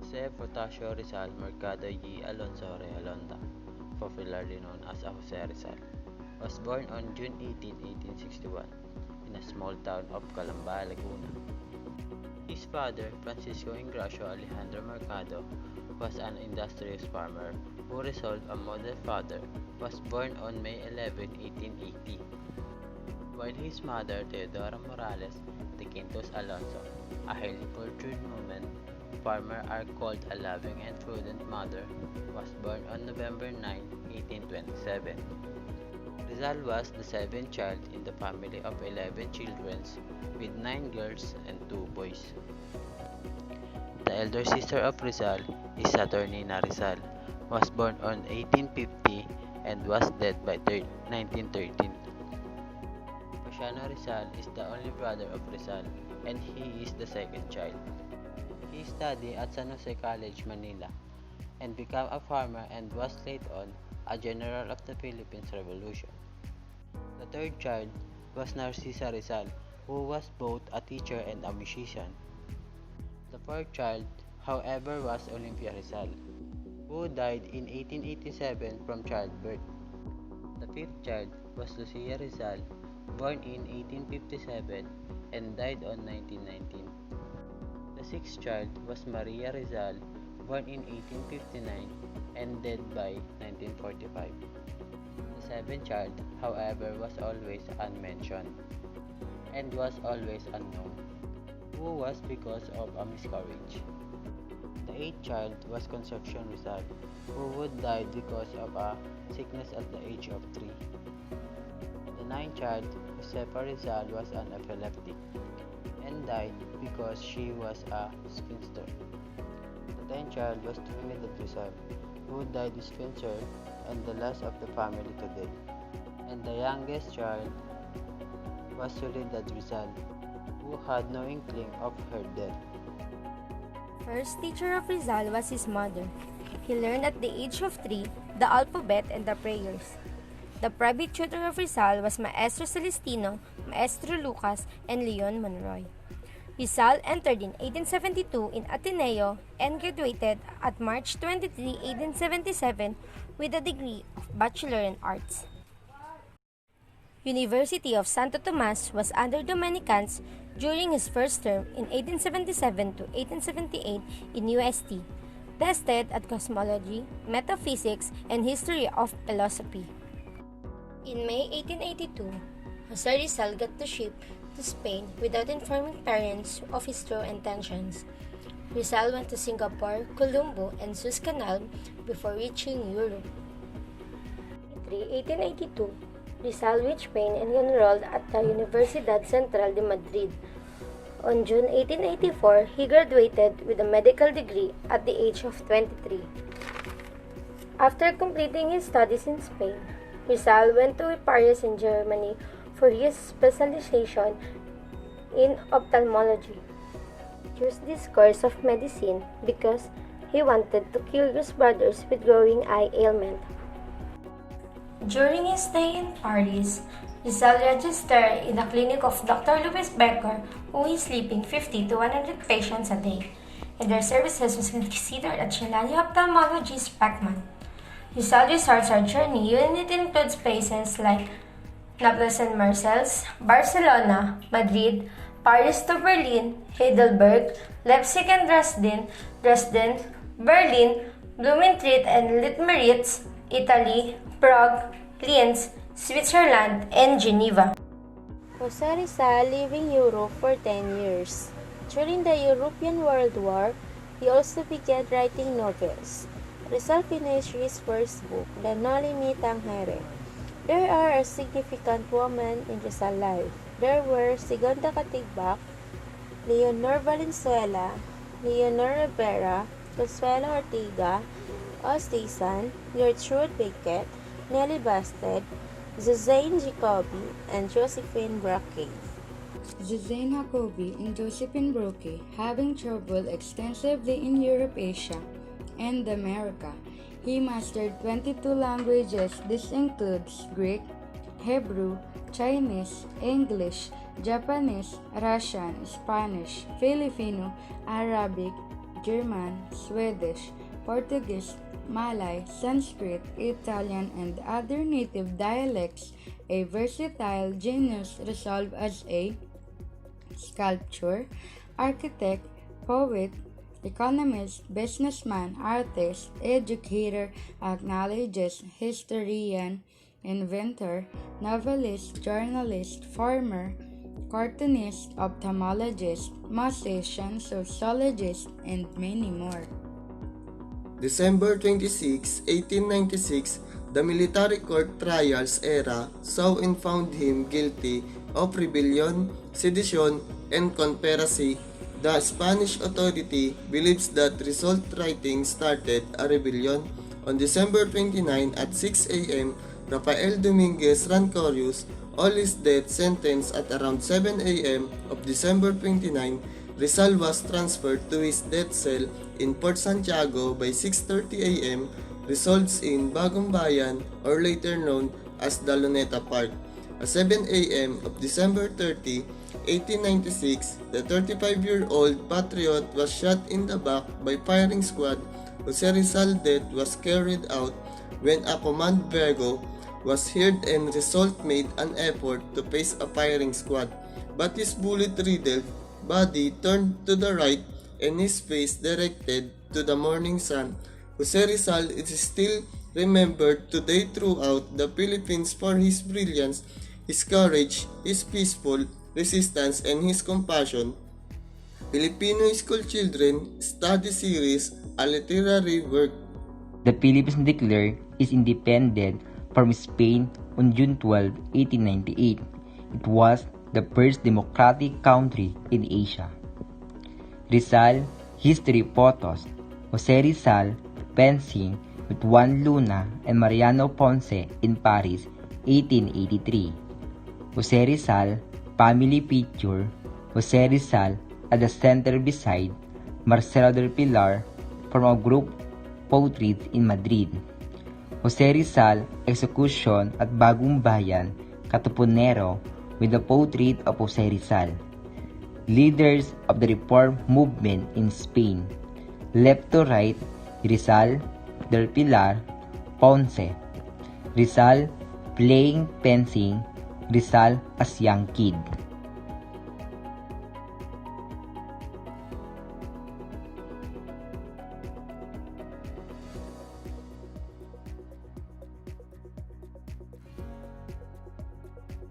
Jose Protasio Rizal Mercado y Alonso Realonda, popularly known as Jose Rizal, was born on June 18, 1861, in a small town of Calamba, Laguna. His father, Francisco Ingracio Alejandro Mercado, was an industrious farmer who resolved a model father, was born on May 11, 1880, while his mother, Teodora Morales de Quintos Alonso, a highly cultured woman, farmer are called a loving and prudent mother, was born on November 9, 1827. Rizal was the seventh child in the family of 11 children, with 9 girls and 2 boys. The elder sister of Rizal is Saturnina Rizal, was born on 1850 and was dead by 1913. Luciano Rizal is the only brother of Rizal, and he is the second child. He studied at San Jose College, Manila, and became a farmer and was later on a general of the Philippines Revolution. The third child was Narcisa Rizal, who was both a teacher and a musician. The fourth child, however, was Olympia Rizal, who died in 1887 from childbirth. The fifth child was Lucia Rizal, born in 1857 and died on 1919. The sixth child was Maria Rizal, born in 1859 and dead by 1945. The seventh child, however, was always unmentioned and was always unknown, who was because of a miscarriage. The eighth child was Concepcion Rizal, who would die because of a sickness at the age of 3. The ninth child, Josefa Rizal, was an epileptic and died because she was a spinster. The tenth child was Trinidad Rizal, who died a spinster and the last of the family today. And the youngest child was Soledad Rizal, who had no inkling of her death. First teacher of Rizal was his mother. He learned at the age of 3 the alphabet and the prayers. The private tutor of Rizal was Maestro Celestino, Maestro Lucas, and Leon Monroy. Rizal entered in 1872 in Ateneo and graduated at March 23, 1877 with a degree of Bachelor in Arts. University of Santo Tomas was under Dominicans during his first term in 1877 to 1878 in UST, tested at cosmology, metaphysics, and history of philosophy. In May 1882, Jose Rizal got the ship to Spain without informing parents of his true intentions. Rizal went to Singapore, Colombo, and Suez Canal before reaching Europe. In 1882, Rizal reached Spain and enrolled at the Universidad Central de Madrid. On June 1884, he graduated with a medical degree at the age of 23. After completing his studies in Spain, Rizal went to Paris in Germany for his specialization in ophthalmology. He chose this course of medicine because he wanted to cure his brothers with growing eye ailment. During his stay in Paris, Rizal registered in the clinic of Dr. Louis Becker, who is sleeping 50 to 100 patients a day, and their services was considered at Chilani Ophthalmology Specman. Rizal resorts are journey unit includes places like Naples and Marseilles, Barcelona, Madrid, Paris to Berlin, Heidelberg, Leipzig and Dresden, Berlin, Blumentritt and Litmeritz, Italy, Prague, Linz, Switzerland, and Geneva. Jose Rizal lived in Europe for 10 years. During the European World War, he also began writing novels. Rizal finished his first book, The Noli Me Tangere. There are a significant women in Rizal's life. There were Segunda Katigbak, Leonor Valenzuela, Leonor Rivera, Consuelo Ortega, Ostazan, Gertrude Beckett, Nellie Basted, Suzanne Jacobi, and Josephine Broche. Suzanne Jacobi and Josephine Broche, having traveled extensively in Europe, Asia, and America. He mastered 22 languages. This includes Greek, Hebrew, Chinese, English, Japanese, Russian, Spanish, Filipino, Arabic, German, Swedish, Portuguese, Malay, Sanskrit, Italian, and other native dialects, a versatile genius resolved as a sculptor, architect, poet, economist, businessman, artist, educator, acknowledges, historian, inventor, novelist, journalist, farmer, cartoonist, ophthalmologist, musician, sociologist, and many more. December 26, 1896, the military court trials era saw and found him guilty of rebellion, sedition, and conspiracy. The Spanish authority believes that result writing started a rebellion. On December 29 at 6 a.m., Rafael Dominguez Rancorius, all his death sentence at around 7 a.m. of December 29, Rizal was transferred to his death cell in Port Santiago by 6:30 a.m. Results in Bagong Bayan, or later known as the Luneta Park. At 7 a.m. of December 30, 1896, the 35-year-old patriot was shot in the back by firing squad. Jose Rizal's death was carried out when a command Virgo was heard and Rizal made an effort to face a firing squad, but his bullet-riddled body turned to the right and his face directed to the morning sun. Jose Rizal is still remembered today throughout the Philippines for his brilliance, his courage, his peaceful resistance, and his compassion. Filipino School Children Study Series, a literary work. The Philippines declared its independence from Spain on June 12, 1898. It was the first democratic country in Asia. Rizal History Photos. Jose Rizal fencing with Juan Luna and Mariano Ponce in Paris, 1883. Jose Rizal Family Picture. Jose Rizal at the center beside Marcelo del Pilar from a group portrait in Madrid. Jose Rizal Execution at Bagong Bayan, Katipunero, with the portrait of Jose Rizal. Leaders of the Reform Movement in Spain. Left to right, Rizal, Del Pilar, Ponce. Rizal playing fencing, Rizal as young kid.